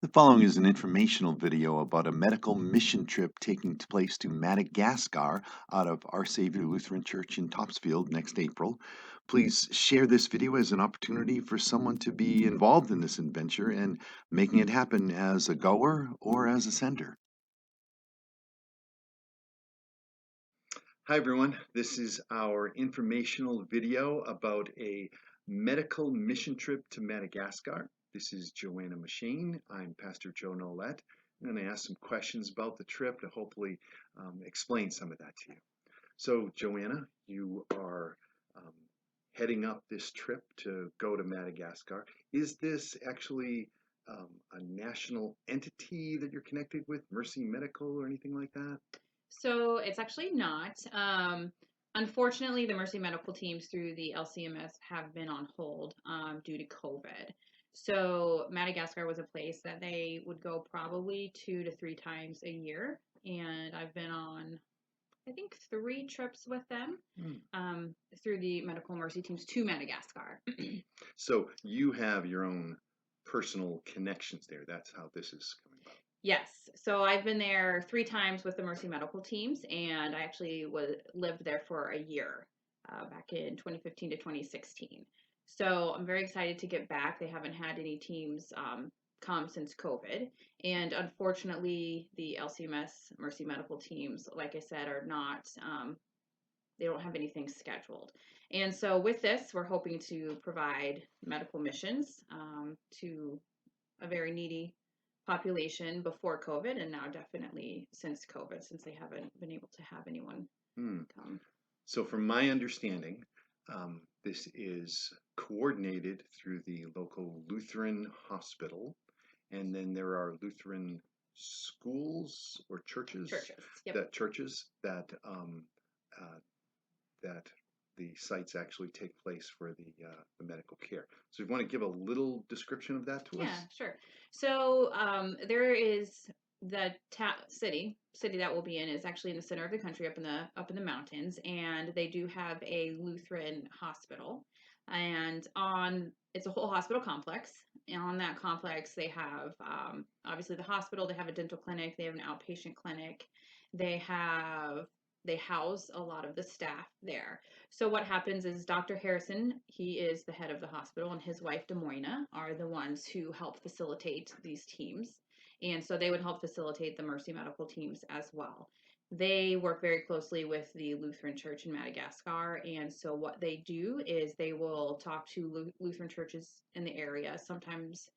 The following is an informational video about a medical mission trip taking place to Madagascar out of Our Savior Lutheran Church in Topsfield next April. Please share this video as an opportunity for someone to be involved in this adventure and making it happen as a goer or as a sender. Hi everyone, this is our informational video about a medical mission trip to Madagascar. This is Joanna Machine. I'm Pastor Joe Nolette. I'm going to ask some questions about the trip to hopefully explain some of that to you. So Joanna, you are heading up this trip to go to Madagascar. Is this actually a national entity that you're connected with, Mercy Medical or anything like that? So it's actually not. Unfortunately, the Mercy Medical teams through the LCMS have been on hold due to COVID. So Madagascar was a place that they would go probably 2 to 3 times a year, and I've been on, I think, 3 trips with them through the Medical Mercy teams to Madagascar. So you have your own personal connections there. That's how this is coming about. Yes. So I've been there 3 times with the Mercy Medical teams, and I actually lived there for a year back in 2015 to 2016. So I'm very excited to get back. They haven't had any teams come since COVID. And unfortunately, the LCMS Mercy Medical teams, like I said, are not, they don't have anything scheduled. And so with this, we're hoping to provide medical missions to a very needy population before COVID, and now definitely since COVID, since they haven't been able to have anyone come. So from my understanding, this is coordinated through the local Lutheran hospital, and then there are Lutheran schools or churches Yep. that that the sites actually take place for the medical care. So you want to give a little description of that to us? Yeah, sure. So there is the city that we'll be in is actually in the center of the country, up in the mountains, and they do have a Lutheran hospital, and on it's a whole hospital complex. And on that complex, they have obviously the hospital. They have a dental clinic. They have an outpatient clinic. They have they house a lot of the staff there. So what happens is Dr. Harrison, he is the head of the hospital, and his wife, Demoina, are the ones who help facilitate these teams. And so they would help facilitate the Mercy Medical teams as well. They work very closely with the Lutheran Church in Madagascar. And so what they do is they will talk to Lutheran churches in the area. Sometimes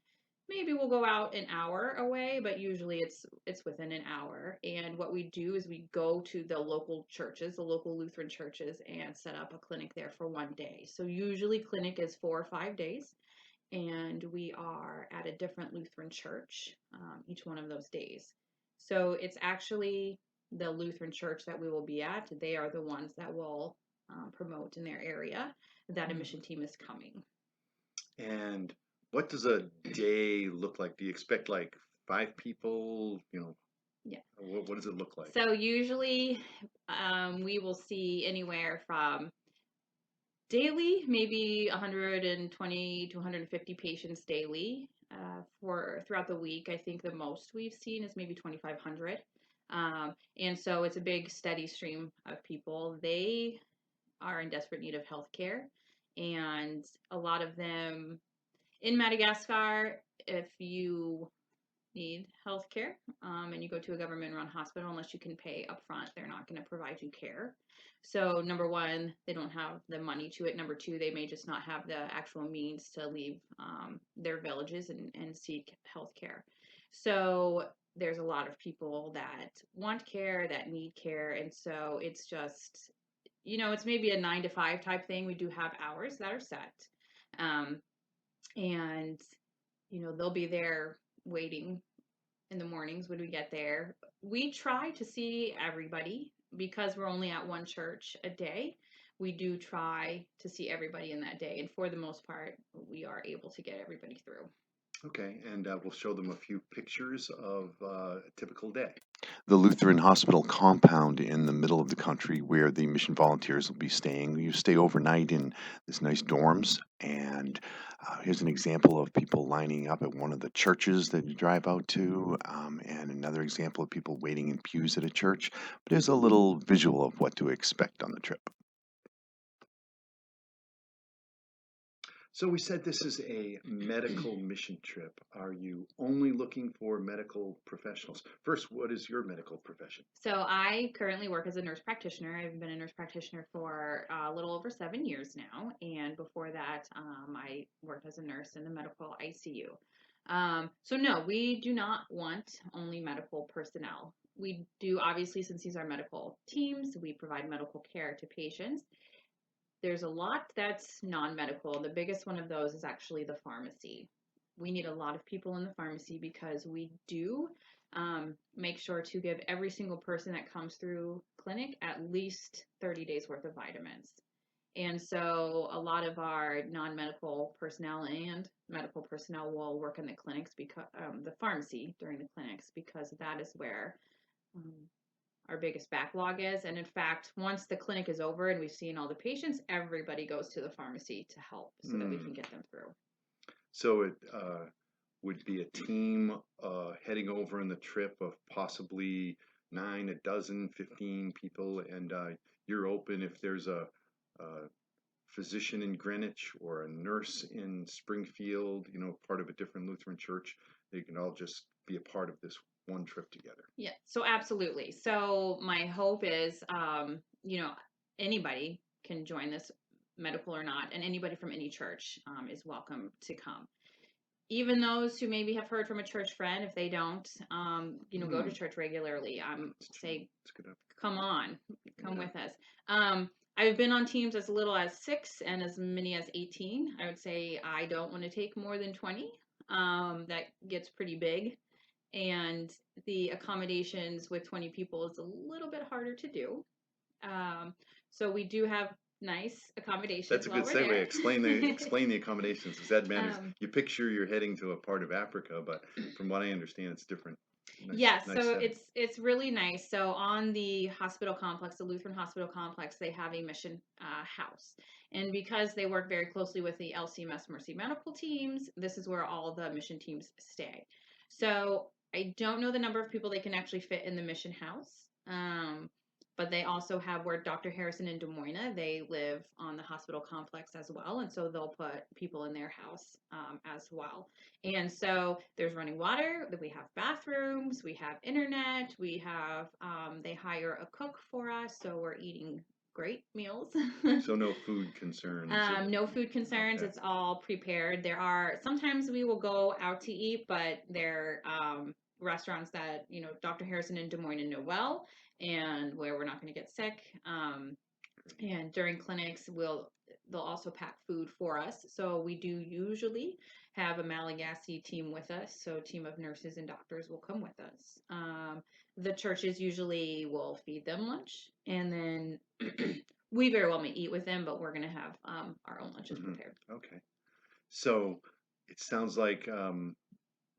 maybe we'll go out an hour away, but usually it's within an hour. And what we do is we go to the local churches, the local Lutheran churches, and set up a clinic there for one day. So usually clinic is 4 or 5 days, and we are at a different Lutheran church each one of those days. So it's actually the Lutheran church that we will be at. They are the ones that will promote in their area that a mission team is coming. And what does a day look like? Do you expect like 5 people? Yeah. What does it look like? So usually we will see anywhere from daily, maybe 120 to 150 patients daily for throughout the week. I think the most we've seen is maybe 2,500. And so it's a big steady stream of people. They are in desperate need of health care, and a lot of them in Madagascar, if you need health care and you go to a government-run hospital, unless you can pay upfront, they're not going to provide you care. So number one, they don't have the money to it. Number two, they may just not have the actual means to leave their villages and seek health care. So there's a lot of people that want care, that need care, and so it's just, it's maybe a 9 to 5 type thing. We do have hours that are set. And they'll be there waiting in the mornings when we get there. We try to see everybody because we're only at one church a day. We do try to see everybody in that day, and for the most part, we are able to get everybody through. Okay, and we'll show them a few pictures of a typical day. The Lutheran Hospital compound in the middle of the country where the mission volunteers will be staying. You stay overnight in this nice dorms, and here's an example of people lining up at one of the churches that you drive out to, and another example of people waiting in pews at a church. But here's a little visual of what to expect on the trip. So we said this is a medical mission trip. Are you only looking for medical professionals? First, what is your medical profession? So I currently work as a nurse practitioner. I've been a nurse practitioner for a little over 7 years now, and before that, I worked as a nurse in the medical ICU. So no, we do not want only medical personnel. We do, obviously, since these are medical teams, we provide medical care to patients. There's a lot that's non-medical. The biggest one of those is actually the pharmacy. We need a lot of people in the pharmacy because we do make sure to give every single person that comes through clinic at least 30 days worth of vitamins. And so a lot of our non-medical personnel and medical personnel will work in the clinics because the pharmacy during the clinics, because that is where um, our biggest backlog is. And in fact, once the clinic is over and we've seen all the patients, everybody goes to the pharmacy to help so that we can get them through. So it would be a team heading over on the trip of possibly 9, a dozen, 15 people, and you're open if there's a physician in Greenwich or a nurse in Springfield, part of a different Lutheran church. They can all just be a part of this one trip together. Yeah, so absolutely. So my hope is, anybody can join this, medical or not, and anybody from any church is welcome to come. Even those who maybe have heard from a church friend, if they don't, go to church regularly, say, come on, come with us. I've been on teams as little as 6 and as many as 18. I would say I don't want to take more than 20. That gets pretty big. And the accommodations with 20 people is a little bit harder to do. So we do have nice accommodations. That's a good segue. There. Explain the accommodations, because that matters. You picture you're heading to a part of Africa, but from what I understand, it's different. Yes, nice so it's really nice. So on the hospital complex, the Lutheran Hospital Complex, they have a mission house. And because they work very closely with the LCMS Mercy Medical teams, this is where all the mission teams stay. So I don't know the number of people they can actually fit in the mission house. But they also have where Dr. Harrison and Des Moines, they live on the hospital complex as well. And so they'll put people in their house as well. And so there's running water, we have bathrooms, we have internet, we have, they hire a cook for us. So we're eating great meals. So no food concerns. No food concerns. Okay. It's all prepared. Sometimes we will go out to eat, but they're restaurants that, Dr. Harrison and Des Moines know well, and where we're not going to get sick. And during clinics, they'll also pack food for us. So we do usually have a Malagasy team with us. So a team of nurses and doctors will come with us. The churches usually will feed them lunch, and then we very well may eat with them, but we're going to have our own lunches prepared. Okay. So it sounds like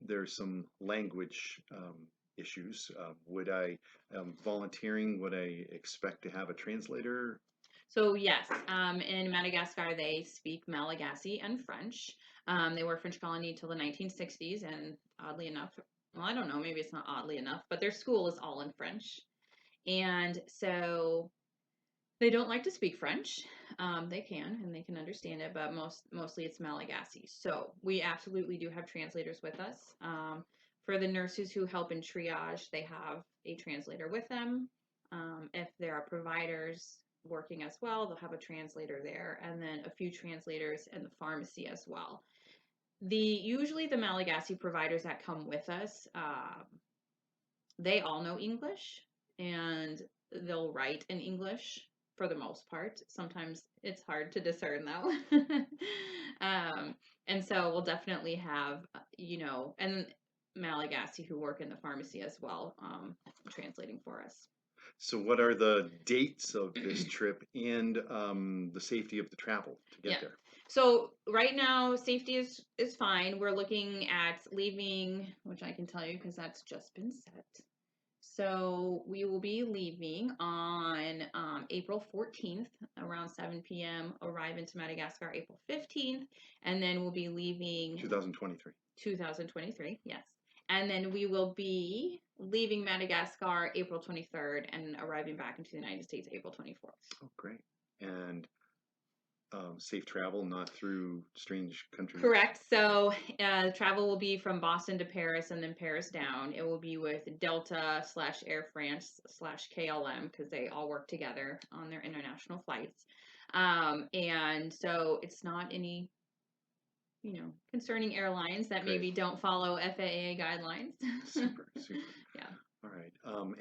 there's some language issues. Would I, volunteering, would I expect to have a translator? So yes, in Madagascar, they speak Malagasy and French. They were a French colony till the 1960s, and oddly enough, well, I don't know, maybe it's not oddly enough, but their school is all in French. And so they don't like to speak French. They can, and they can understand it, but mostly it's Malagasy. So we absolutely do have translators with us. For the nurses who help in triage, they have a translator with them. If there are providers working as well, they'll have a translator there, and then a few translators in the pharmacy as well. Usually the Malagasy providers that come with us, they all know English, and they'll write in English for the most part. Sometimes it's hard to discern though. And so we'll definitely have, and Malagasy who work in the pharmacy as well, translating for us. So what are the dates of this trip and the safety of the travel to get there? So right now, safety is fine. We're looking at leaving, which I can tell you because that's just been set. So we will be leaving on April 14th around 7 p.m., arrive into Madagascar April 15th, and then we'll be leaving 2023. 2023, yes. And then we will be leaving Madagascar April 23rd and arriving back into the United States April 24th. Oh, great. And safe travel, not through strange countries. Correct. So travel will be from Boston to Paris and then Paris down. It will be with Delta / Air France / KLM because they all work together on their international flights. And so it's not any, concerning airlines that Great. maybe don't follow FAA guidelines. Super. Yeah. All right.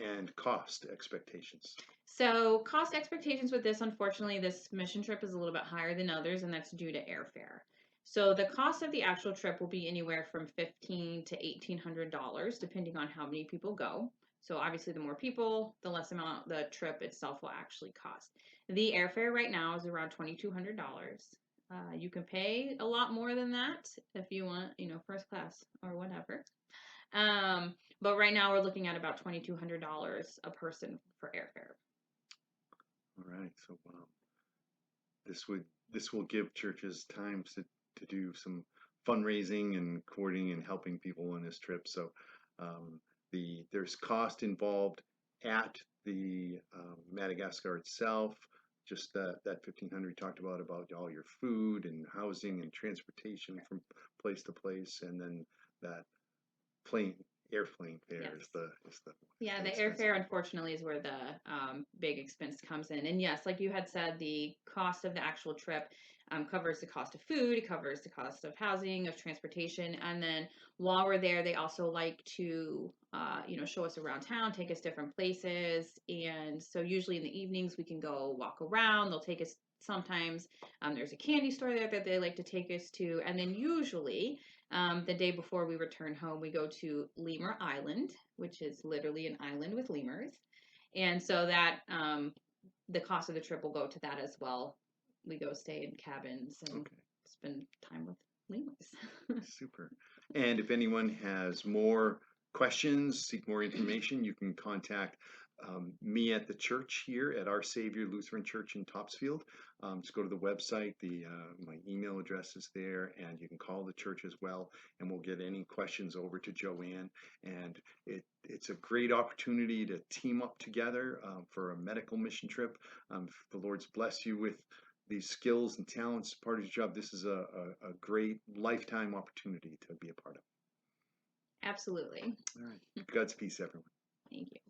And cost expectations. So cost expectations with this, unfortunately, this mission trip is a little bit higher than others, and that's due to airfare. So the cost of the actual trip will be anywhere from $1,500 to $1,800, depending on how many people go. So obviously, the more people, the less amount the trip itself will actually cost. The airfare right now is around $2,200. You can pay a lot more than that if you want, first class or whatever. But right now we're looking at about $2,200 a person for airfare. All right. So this will give churches time to do some fundraising and coordinating and helping people on this trip. So there's cost involved at the Madagascar itself. Just that 1,500 we talked about all your food and housing and transportation from place to place, and then that airplane fare Yes. is the Yeah, the expensive airfare part. unfortunately is where the big expense comes in. And yes, like you had said, the cost of the actual trip covers the cost of food, it covers the cost of housing, of transportation, and then while we're there, they also like to show us around town, take us different places. And so usually in the evenings we can go walk around. They'll take us sometimes. There's a candy store there that they like to take us to, and then usually. The day before we return home, we go to Lemur Island, which is literally an island with lemurs. And so that the cost of the trip will go to that as well. We go stay in cabins and spend time with lemurs. Super. And if anyone has more questions, seek more information, you can contact me at the church here at Our Savior Lutheran Church in Topsfield. Just go to the website. My email address is there, and you can call the church as well, and we'll get any questions over to Joanne. And it's a great opportunity to team up together for a medical mission trip. If the Lord's blessed you with these skills and talents, part of your job, this is a great lifetime opportunity to be a part of. Absolutely. All right. God's peace, everyone. Thank you.